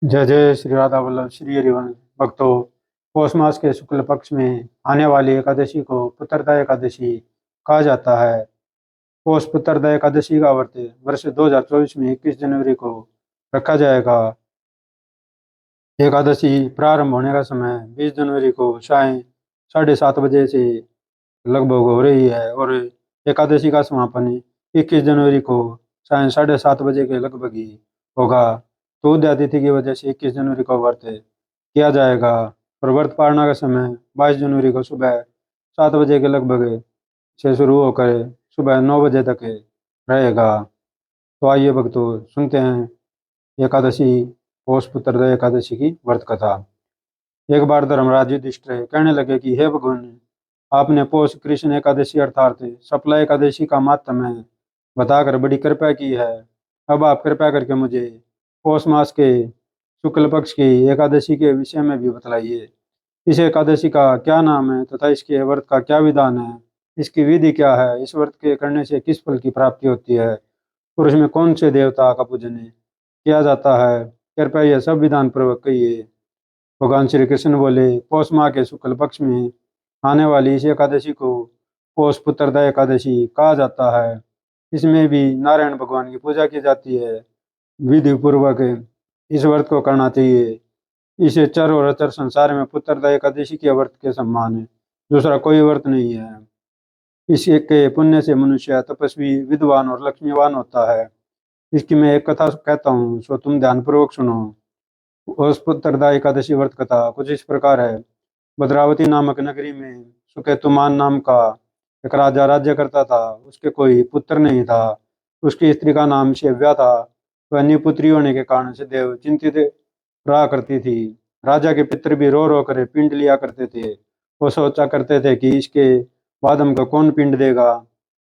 जय जय श्री राधा वल्लभ श्री हरिवंश भक्तों। पौष मास के शुक्ल पक्ष में आने वाली एकादशी को पुत्रदा एकादशी कहा जाता है। पौष पुत्रदा एकादशी का व्रत वर्ष 2024 में 21 जनवरी को रखा जाएगा। एकादशी प्रारंभ होने का समय 20 जनवरी को साय 7:30 बजे से लगभग हो रही है और एकादशी का समापन 21 जनवरी को साय 7:30 बजे के लगभग ही होगा। तो उदय तिथि की वजह से 21 जनवरी को व्रत किया जाएगा और व्रत पालना का समय 22 जनवरी को सुबह 7 बजे के लगभग से शुरू होकर सुबह 9 बजे तक रहेगा। तो आइए भक्तों सुनते हैं एकादशी पौष पुत्रदा एकादशी की व्रत कथा। एक बार धर्मराज युधिष्ठिर कहने लगे कि हे भगवान, आपने पौष कृष्ण एकादशी अर्थात सप्ला एकादशी का माहात्म्य बताकर बड़ी कृपा की है। अब आप कृपा करके मुझे पौष मास के शुक्ल पक्ष की एकादशी के विषय में भी बतलाइए। इस एकादशी का क्या नाम है तथा इसके व्रत का क्या विधान है, इसकी विधि क्या है, इस व्रत के करने से किस फल की प्राप्ति होती है और उसमें कौन से देवता का पूजन किया जाता है, कृपया यह सब विधान पूर्वक कहिए। भगवान श्री कृष्ण बोले, पौष माह के शुक्ल पक्ष में आने वाली इस एकादशी को पौष पुत्रदा एकादशी कहा जाता है। इसमें भी नारायण भगवान की पूजा की जाती है। विधि पूर्वक इस व्रत को करना चाहिए। इसे चर और अचर संसार में पुत्रदा एकादशी के व्रत के समान दूसरा कोई व्रत नहीं है। इसके पुण्य से मनुष्य तपस्वी, विद्वान और लक्ष्मीवान होता है। इसकी मैं एक कथा कहता हूँ, सो तुम ध्यानपूर्वक सुनो। उस पुत्रदा एकादशी व्रत कथा कुछ इस प्रकार है। भद्रावती नामक नगरी में सुकेतुमान नाम का एक राजा राज्य करता था। उसके कोई पुत्र नहीं था। उसकी स्त्री का नाम शिव्या था। वह निपुत्री होने के कारण सदैव चिंतित रहा करती थी। राजा के पितर भी रो रो कर पिंड लिया करते थे। वो सोचा करते थे कि इसके बाद हमको कौन पिंड देगा।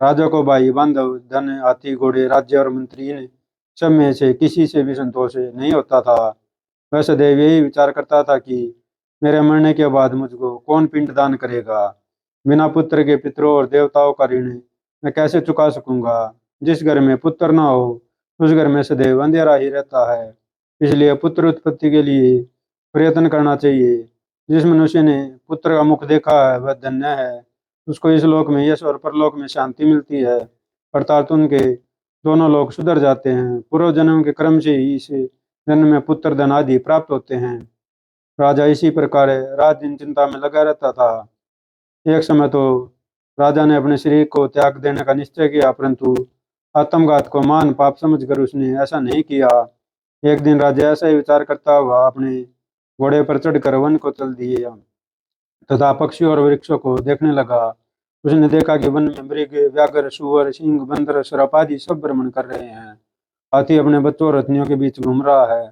राजा को भाई बांधव, धन, हाथी, घोड़े, राज्य और मंत्री इन सब में से किसी से भी संतोष नहीं होता था। वह सदैव यही विचार करता था कि मेरे मरने के बाद मुझको कौन पिंड दान करेगा। बिना पुत्र के पितरों और देवताओं का ऋण मैं कैसे चुका सकूंगा। जिस घर में पुत्र न हो उस घर में सदैव अंधेरा ही रहता है। इसलिए पुत्र उत्पत्ति के लिए प्रयत्न करना चाहिए। जिस मनुष्य ने पुत्र का मुख देखा है वह धन्य है। उसको इस लोक में यश और परलोक में शांति मिलती है, अर्थात उनके दोनों लोग सुधर जाते हैं। पूर्व जन्म के क्रम से ही इस जन्म में पुत्र धन आदि प्राप्त होते हैं। राजा इसी प्रकार रात दिन चिंता में लगा रहता था। एक समय तो राजा ने अपने शरीर को त्याग देने का निश्चय किया, परंतु आत्मघात को महान पाप समझकर उसने ऐसा नहीं किया। एक दिन राजा ऐसा ही विचार करता हुआ अपने घोड़े पर चढ़कर वन को चल दिए तथा पक्षियों और वृक्षों को देखने लगा। उसने देखा कि वन में मृग, व्याघ्र, सुअर, सिंह, बंदर, सर्प आदि सब भ्रमण कर रहे हैं। हाथी अपने बच्चों और रथनियों के बीच घूम रहा है।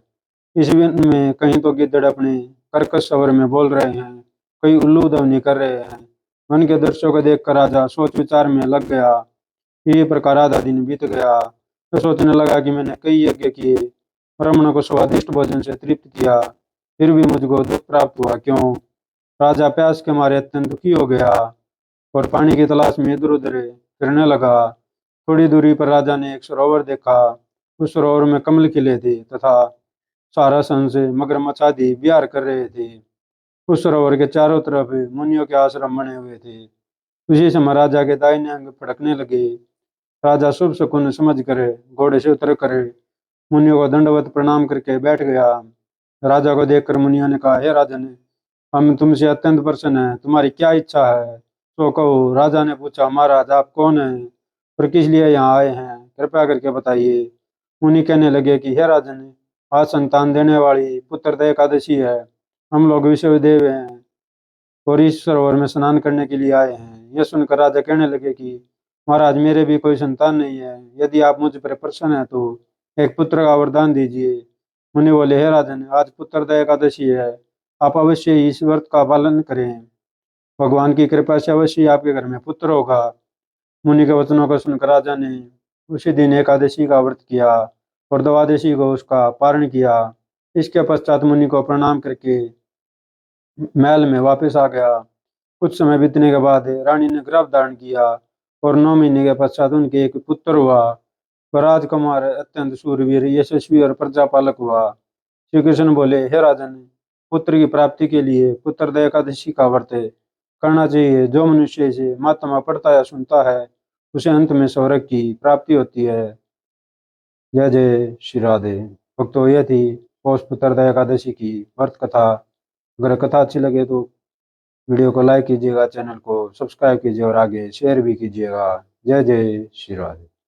इस वन में कहीं तो गिद्दड़ अपने कर्कश स्वर में बोल रहे हैं, कई उल्लू ध्वनि कर रहे हैं। वन के दृश्यों को देखकर राजा सोच विचार में लग गया। इसी प्रकार आधा दिन बीत गया। तो सोचने लगा कि मैंने कई यज्ञ किए, ब्राह्मणों को स्वादिष्ट भोजन से तृप्त किया, फिर भी मुझको दुख प्राप्त हुआ क्यों। राजा प्यास के मारे अत्यंत दुखी हो गया और पानी की तलाश में इधर उधर फिरने लगा। थोड़ी दूरी पर राजा ने एक सरोवर देखा। उस सरोवर में कमल खिले थे तथा सारस हंस, मगरमच्छ आदि विहार कर रहे थे। उस सरोवर के चारों तरफ मुनियों के आश्रम बने हुए थे। उसी समय राजा के दाहिने अंग फड़कने लगे। राजा शुभ शकुन समझ कर घोड़े से उतर कर मुनियों को दंडवत प्रणाम करके बैठ गया। राजा को देखकर मुनियों ने कहा, हे राजन, हम तुमसे अत्यंत प्रसन्न हैं, तुम्हारी क्या इच्छा है तो कहो। राजा ने पूछा, महाराज आप कौन हैं और किस लिए यहाँ आए हैं, कृपया करके बताइए। मुनि कहने लगे कि हे राजन, आज संतान देने वाली पुत्रदा एकादशी है। हम लोग विश्वदेव हैं और इस सरोवर में स्नान करने के लिए आए हैं। यह सुनकर राजा कहने लगे कि महाराज मेरे भी कोई संतान नहीं है। यदि आप मुझ पर प्रसन्न है तो एक पुत्र का वरदान दीजिए। मुनि बोले, हे राजन, आज पुत्रदा एकादशी है, आप अवश्य ही इस व्रत का पालन करें। भगवान की कृपा से अवश्य ही आपके घर में पुत्र होगा। मुनि के वचनों को सुनकर राजा ने उसी दिन एकादशी का व्रत किया और द्वादशी को उसका पारण किया। इसके पश्चात मुनि को प्रणाम करके महल में वापस आ गया। कुछ समय बीतने के बाद रानी ने गर्भ धारण किया और 9 महीने के पश्चात उनके एक पुत्र हुआ। वह राजकुमार अत्यंत शूरवीर, यशस्वी और प्रजापालक हुआ। श्री कृष्ण बोले, हे राजन, पुत्र की प्राप्ति के लिए पुत्रदा एकादशी का व्रत करना चाहिए। जो मनुष्य इसे महात्मा पढ़ता या सुनता है उसे अंत में स्वर्ग की प्राप्ति होती है। जय जय श्री राधे। भक्तों, यह थी पौष पुत्रदा एकादशी की व्रत कथा। अगर कथा अच्छी लगे तो वीडियो को लाइक कीजिएगा, चैनल को सब्सक्राइब कीजिए और आगे शेयर भी कीजिएगा। जय जय श्री राधे।